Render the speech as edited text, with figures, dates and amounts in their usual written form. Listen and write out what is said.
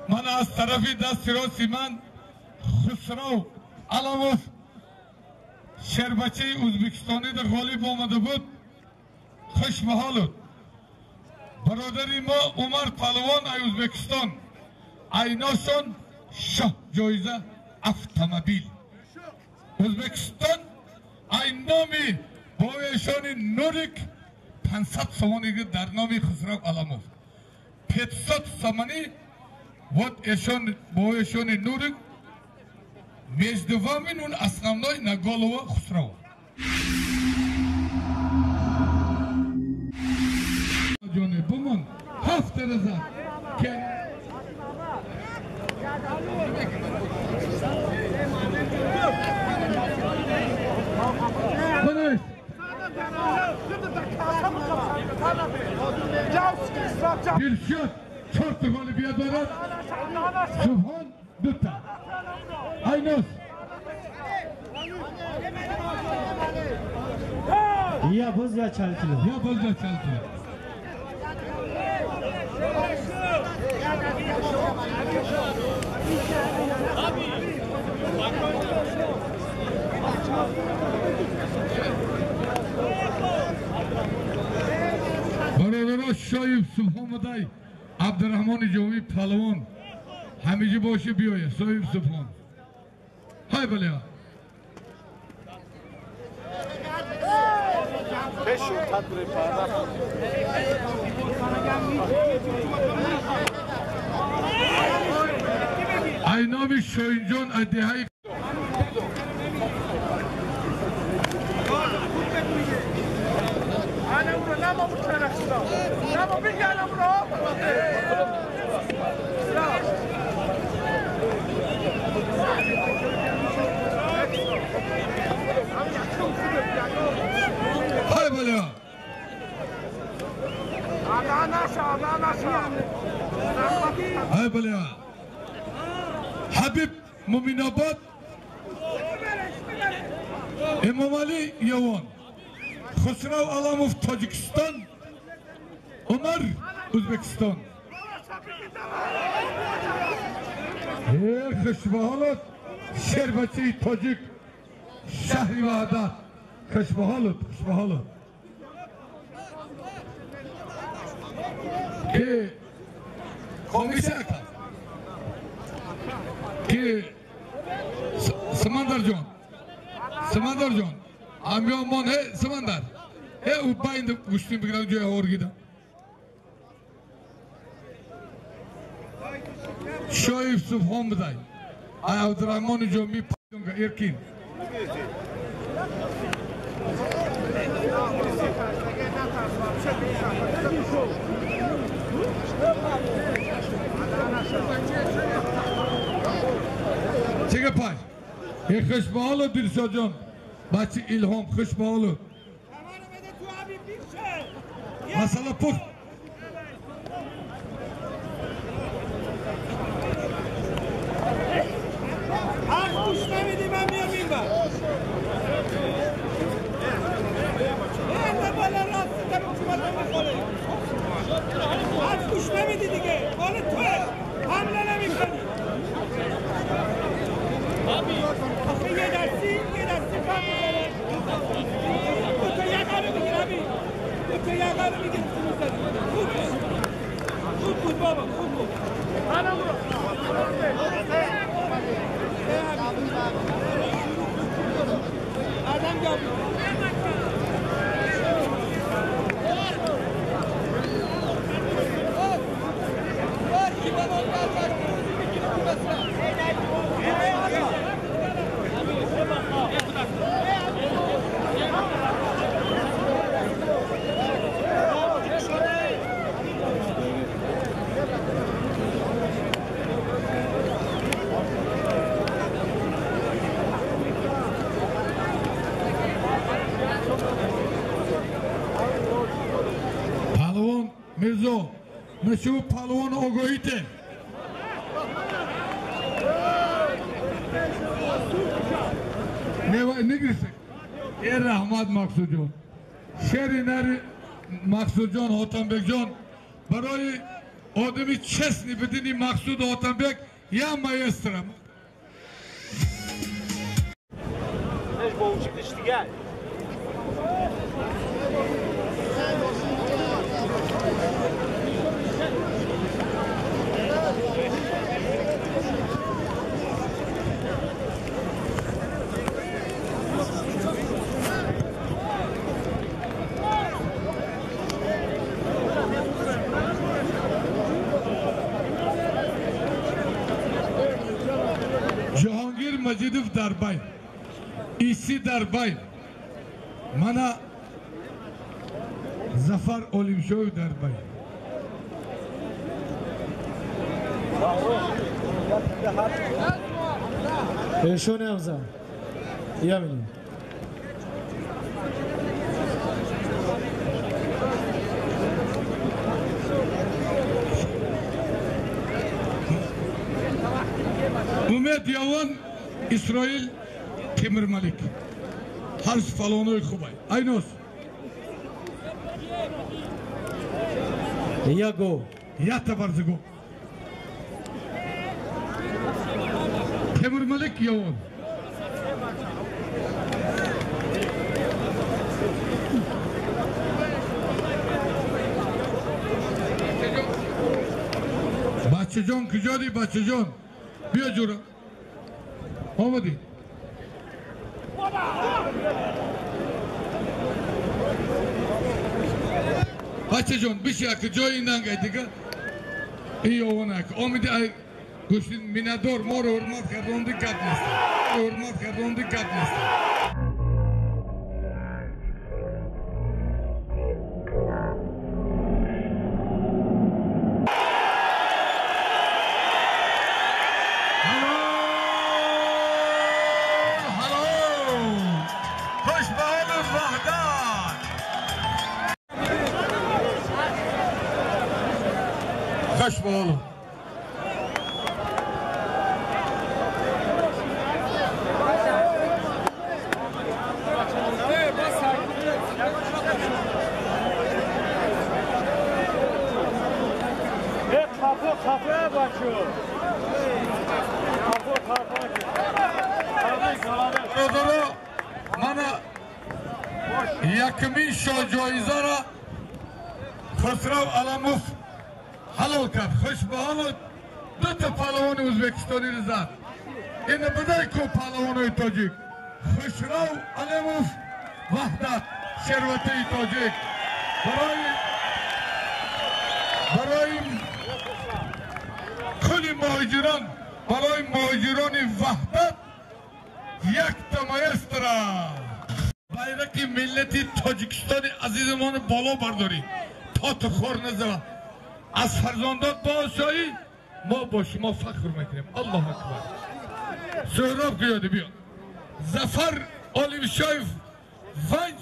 من از طرفی دست راستی من خسرو علموف شربچه ازبکستانی در غالب آمده بود. خوش بحالت برادری ما عمر پهلوان ای ازبکستان ایناشون شاه جایزه автомобиль ازبکستان این نامی با ایشان نوریک 500 سومانی در نامی خسرو علموف 500 سومانی вот ایشان با ایشان نوریک между вами он основной на голову Хусрова. Джони, бумон, хафта раза. Бонус. Dilşat, çort golü bir adalet. Subhan, dutta. Aynos. Ya boz ya çaltıyor. Ya boz ya çaltıyor. برادران شایب سبحان عبدالرحمن جوی پهلوان همیشه باشه بیایه صاحب سبحان های بله ها aynami şoyuncan adihayı hay böyle hay böyle Habib Muminabad İmam Ali Yavan Khusrav Alamov Tacikistan Umar Uzbekistan Khushbahalat Şerbaçi Tacik Şehri Vahdat Khushbahalat Khushbahalat Ki Komiser Ki Samandar John Amyon mon he Samandar he ubayında güçlü bir kadar joya orgida Şoyif Subhan Bıday Ay Abdurrahman Jomi Payonga Erkin Çeke pay Khushbahalat Dilshad Jon Bachi İlham Khushbahalat Masala pur Kuş Mehmet'i ben miyim ben? Ben böyle rahatsız ederim çuvallarımı kolayım. Az kuş Mehmet'i dige. Onu tüy. Hamlene mi seni? Abi. Akı yedersin bak böyle. Kutu yakarı mı gir abi? Kutu yakarı mı gir? Kut baba kut. Ana mı? Adam geldi. Mirzo, meşhur Pahlovan Ogohite. Ne girsek? Rahmat Maksudjon. Şeriner Maksudjon, Hotanbekjon. برای odami честный بدنی مقصود Otanbek ya maestro. Cihangir Majidov Darbay, İsi Darbay, mana Zafer Olimshoy Darbay. Eşo ne avza? Yemini. Umed Yavan İsrail Temir Malik. Hars falonu Kubay. Aynos. Ya go. Ya tabarzı go. Temir Malik Yavan. Bahçecan Kücadi Bahçecan. Bir cura. Olmadı. Bahçecan bir şey akı joyinden geldik. İyi olanak. Olmadı ay Gustin minador mor hurmat kardon dikkat nesta. Hurmat kardon dikkat nesta. Kaç bağlı. Kapıya bakıyor. Rodoro mana yakmin şojoizara Khosrav Alamov halol kad. Xushbahon dو تا پهلوان ازبکستانی رو زد. این بدای کو پهلوان تاجیک خسرو علموف وحدت ثروت تاجیک برای کل مهاجران برای مهاجران وحدت یک تمایسترا bayrak milleti Tacikistan azizimonu بالا برداری تا تو خور نزد از فرزندان باشایی ما با شما فخر میکنیم. الله اکبر. سهراب قیادی بیاد. ظفر آلیمشایف ونج